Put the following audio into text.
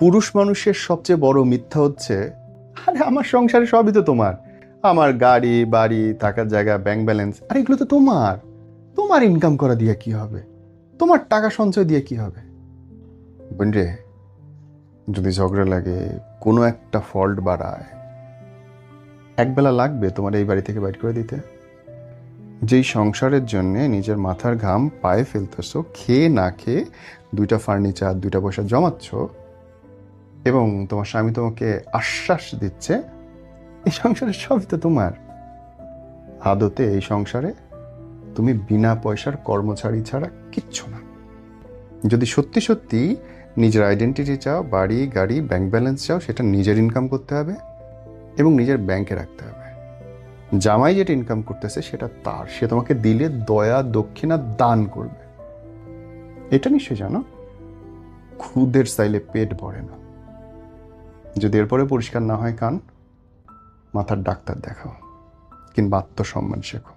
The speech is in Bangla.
পুরুষ মানুষের সবচেয়ে বড় মিথ্যা হচ্ছে, আরে আমার সংসারে সবই তো তোমার, আমার গাড়ি বাড়ি থাকার জায়গা ব্যাংক ব্যালেন্স, আরে এগুলো তো তোমার, তোমার ইনকাম করা দিয়ে কি হবে, তোমার টাকা সঞ্চয় দিয়ে কি হবে। বুঝলে, যদি ঝগড়া লাগে, কোনো একটা ফল্ট বাড়ায়, একবেলা লাগবে তোমার এই বাড়ি থেকে বাইর করে দিতে। যেই সংসারের জন্য নিজের মাথার ঘাম পায়ে ফেলতেছো, খেয়ে না খেয়ে দুইটা ফার্নিচার দুইটা পয়সা জমাচ্ছ, এবং তোমার স্বামী তোমাকে আশ্বাস দিচ্ছে এই সংসারের সবই তো তোমার, আদতে এই সংসারে তুমি বিনা পয়সার কর্মচারী ছাড়া কিচ্ছু না। যদি সত্যি সত্যি নিজের আইডেন্টিটি চাও, বাড়ি গাড়ি ব্যাংক ব্যালেন্স চাও, সেটা নিজের ইনকাম করতে হবে এবং নিজের ব্যাংকে রাখতে হবে। জামাই যেটা ইনকাম করতেছে সেটা তার, সে তোমাকে দিলে দয়া দক্ষিণা দান করবে, এটা নিশ্চয় জানো। খুদের চাইলে পেট ভরে না। যদি এরপরে পরিষ্কার না হয় কান, মাথার ডাক্তার দেখাও, কিংবা আত্মসম্মান শেখো।